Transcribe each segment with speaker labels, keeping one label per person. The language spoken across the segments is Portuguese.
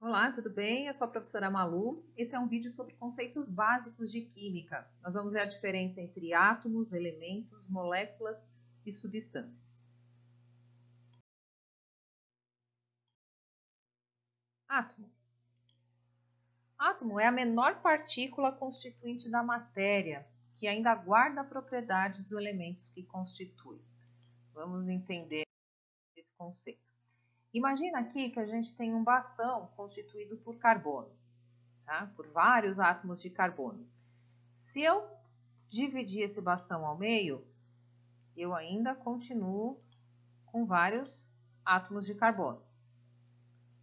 Speaker 1: Olá, tudo bem? Eu sou a professora Malu. Esse é um vídeo sobre conceitos básicos de química. Nós vamos ver a diferença entre átomos, elementos, moléculas e substâncias. Átomo. Átomo é a menor partícula constituinte da matéria, que ainda guarda propriedades dos elementos que constitui. Vamos entender esse conceito. Imagina aqui que a gente tem um bastão constituído por carbono, tá? Por vários átomos de carbono. Se eu dividir esse bastão ao meio, eu ainda continuo com vários átomos de carbono.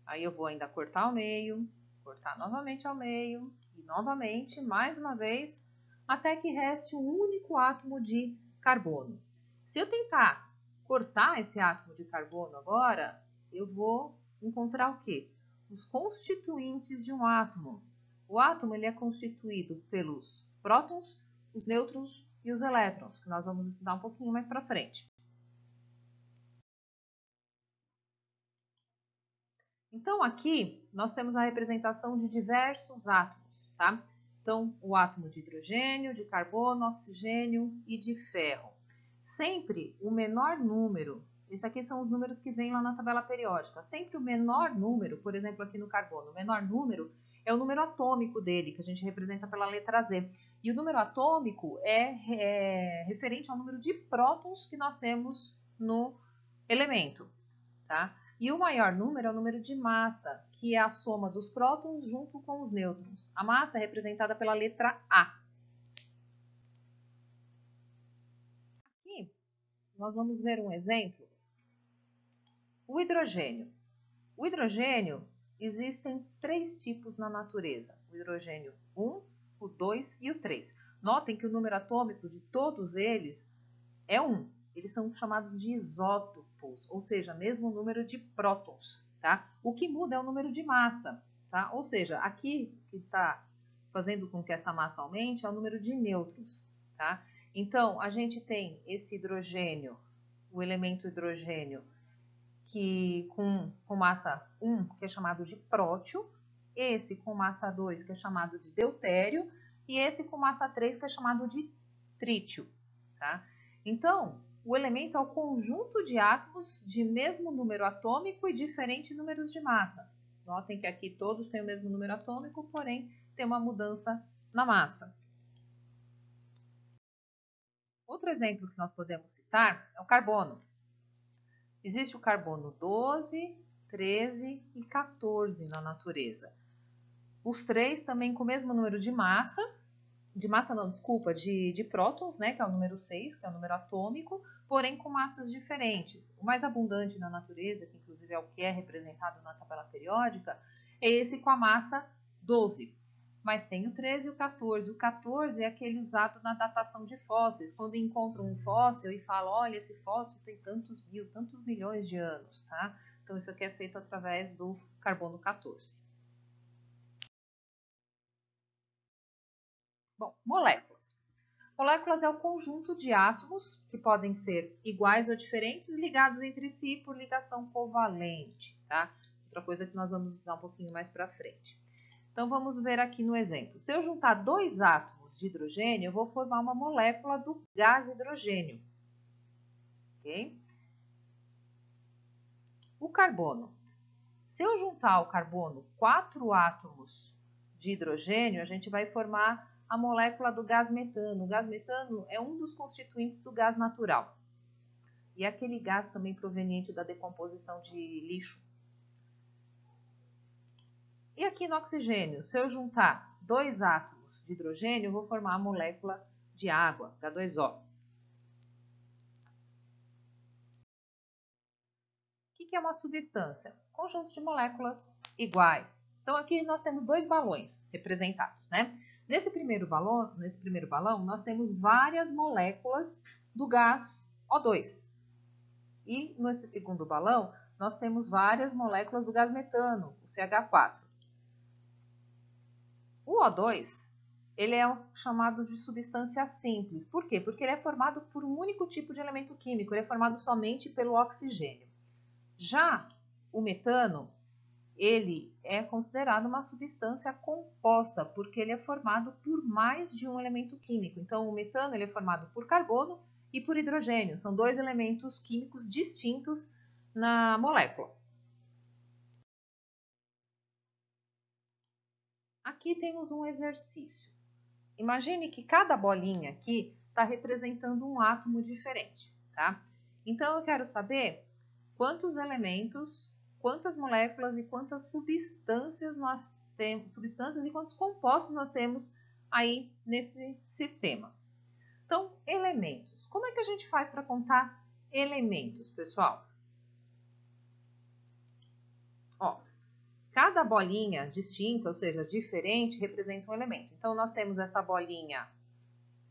Speaker 1: Aí eu vou ainda cortar ao meio, cortar novamente ao meio, e novamente, mais uma vez, até que reste um único átomo de carbono. Se eu tentar cortar esse átomo de carbono agora, eu vou encontrar o quê? Os constituintes de um átomo. O átomo ele é constituído pelos prótons, os nêutrons e os elétrons, que nós vamos estudar um pouquinho mais para frente. Então, aqui nós temos a representação de diversos átomos, tá? Então, o átomo de hidrogênio, de carbono, oxigênio e de ferro. Sempre o menor número, esses aqui são os números que vêm lá na tabela periódica, sempre o menor número, por exemplo, aqui no carbono, o menor número é o número atômico dele, que a gente representa pela letra Z. E o número atômico é referente ao número de prótons que nós temos no elemento, tá? E o maior número é o número de massa, que é a soma dos prótons junto com os nêutrons. A massa é representada pela letra A. Aqui, nós vamos ver um exemplo. O hidrogênio. O hidrogênio, existem três tipos na natureza. O hidrogênio 1, o 2 e o 3. Notem que o número atômico de todos eles é 1. Eles são chamados de isótopos, ou seja, mesmo número de prótons, tá? O que muda é o número de massa, tá? Ou seja, aqui que está fazendo com que essa massa aumente é o número de nêutrons, tá? Então, a gente tem esse hidrogênio, o elemento hidrogênio, que com massa 1, que é chamado de prótio, esse com massa 2, que é chamado de deutério, e esse com massa 3, que é chamado de trítio, tá? Então, o elemento é o conjunto de átomos de mesmo número atômico e diferentes números de massa. Notem que aqui todos têm o mesmo número atômico, porém tem uma mudança na massa. Outro exemplo que nós podemos citar é o carbono. Existe o carbono 12, 13 e 14 na natureza. Os três também com o mesmo número de massa, de prótons, né, que é o número 6, que é o número atômico, porém com massas diferentes. O mais abundante na natureza, que inclusive é o que é representado na tabela periódica, é esse com a massa 12. Mas tem o 13 e o 14. O 14 é aquele usado na datação de fósseis, quando encontram um fóssil e falam, olha, esse fóssil tem tantos milhões de anos, tá? Então isso aqui é feito através do carbono 14. Bom, moléculas. Moléculas é o conjunto de átomos, que podem ser iguais ou diferentes, ligados entre si por ligação covalente, tá? Outra coisa que nós vamos usar um pouquinho mais para frente. Então, vamos ver aqui no exemplo. Se eu juntar dois átomos de hidrogênio, eu vou formar uma molécula do gás hidrogênio, ok? O carbono. Se eu juntar ao carbono 4 átomos de hidrogênio, a gente vai formar a molécula do gás metano. O gás metano é um dos constituintes do gás natural. E é aquele gás também proveniente da decomposição de lixo. E aqui no oxigênio, se eu juntar dois átomos de hidrogênio, eu vou formar a molécula de água, H2O. O que é uma substância? Conjunto de moléculas iguais. Então aqui nós temos dois balões representados, né? Nesse primeiro balão, nós temos várias moléculas do gás O2. E nesse segundo balão, nós temos várias moléculas do gás metano, o CH4. O O2, ele é chamado de substância simples. Por quê? Porque ele é formado por um único tipo de elemento químico, ele é formado somente pelo oxigênio. Já o metano, ele é considerado uma substância composta, porque ele é formado por mais de um elemento químico. Então, o metano ele é formado por carbono e por hidrogênio. São dois elementos químicos distintos na molécula. Aqui temos um exercício. Imagine que cada bolinha aqui está representando um átomo diferente, tá? Então, eu quero saber quantos elementos, quantas moléculas e quantas substâncias nós temos, substâncias e quantos compostos nós temos aí nesse sistema. Então, elementos. Como é que a gente faz para contar elementos, pessoal? Ó, cada bolinha distinta, ou seja, diferente, representa um elemento. Então, nós temos essa bolinha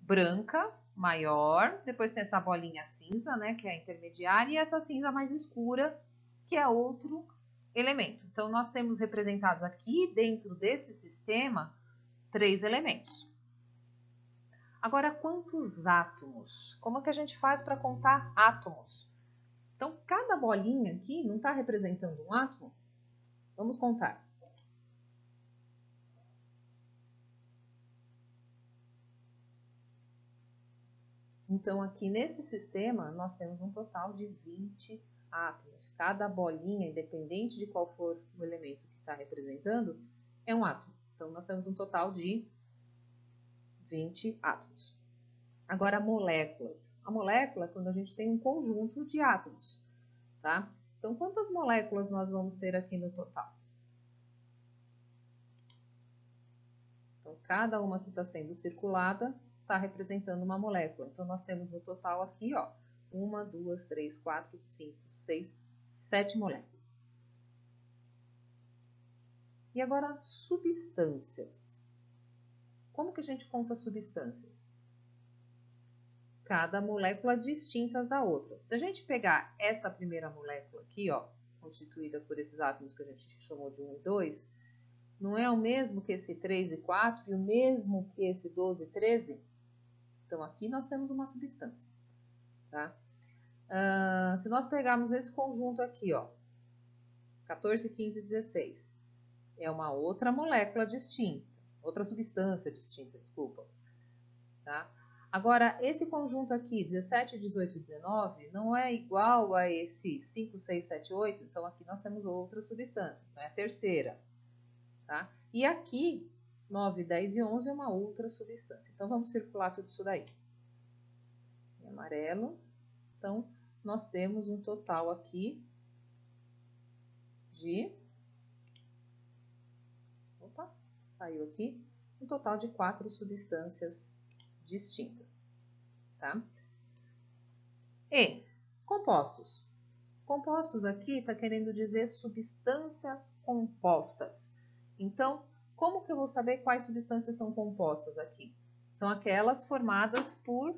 Speaker 1: branca, maior, depois tem essa bolinha cinza, né, que é a intermediária, e essa cinza mais escura, que é outro elemento. Então, nós temos representados aqui, dentro desse sistema, 3 elementos. Agora, quantos átomos? Como é que a gente faz para contar átomos? Então, cada bolinha aqui não está representando um átomo? Vamos contar. Então, aqui nesse sistema, nós temos um total de 20 átomos. Cada bolinha, independente de qual for o elemento que está representando, é um átomo. Então, nós temos um total de 20 átomos. Agora, moléculas. A molécula é quando a gente tem um conjunto de átomos, tá? Então, quantas moléculas nós vamos ter aqui no total? Então, cada uma que está sendo circulada está representando uma molécula. Então, nós temos no total aqui, ó, 1, 2, 3, 4, 5, 6, 7 moléculas. E agora, substâncias. Como que a gente conta substâncias? Cada molécula distinta da outra. Se a gente pegar essa primeira molécula aqui, ó, constituída por esses átomos que a gente chamou de 1 e 2, não é o mesmo que esse 3 e 4 e o mesmo que esse 12 e 13? Então, aqui nós temos uma substância, tá? Se nós pegarmos esse conjunto aqui, ó, 14, 15 e 16, é uma outra molécula distinta, outra substância distinta, desculpa, tá? Agora, esse conjunto aqui, 17, 18 e 19, não é igual a esse 5, 6, 7, 8, então aqui nós temos outra substância, então é a terceira, tá? E aqui, 9, 10 e 11 é uma outra substância. Então, vamos circular tudo isso daí. Em amarelo. Então, nós temos um total aqui de... Opa, saiu aqui. Um total de 4 substâncias distintas, tá? E compostos. Compostos aqui está querendo dizer substâncias compostas. Então, como que eu vou saber quais substâncias são compostas aqui? São aquelas formadas por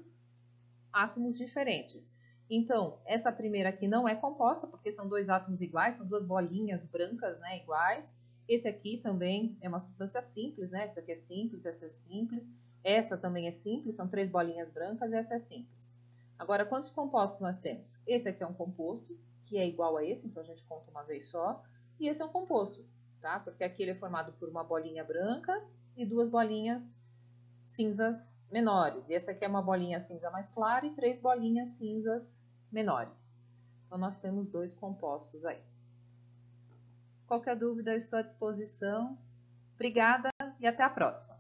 Speaker 1: átomos diferentes. Então, essa primeira aqui não é composta, porque são 2 átomos iguais, são 2 bolinhas brancas, né, iguais. Esse aqui também é uma substância simples, né? Essa aqui é simples, essa é simples. Essa também é simples, são 3 bolinhas brancas, essa é simples. Agora, quantos compostos nós temos? Esse aqui é um composto, que é igual a esse, então a gente conta uma vez só. E esse é um composto, tá? Porque aqui ele é formado por uma bolinha branca e 2 bolinhas cinzas menores. E essa aqui é uma bolinha cinza mais clara e 3 bolinhas cinzas menores. Então, nós temos 2 compostos aí. Qualquer dúvida, eu estou à disposição. Obrigada e até a próxima.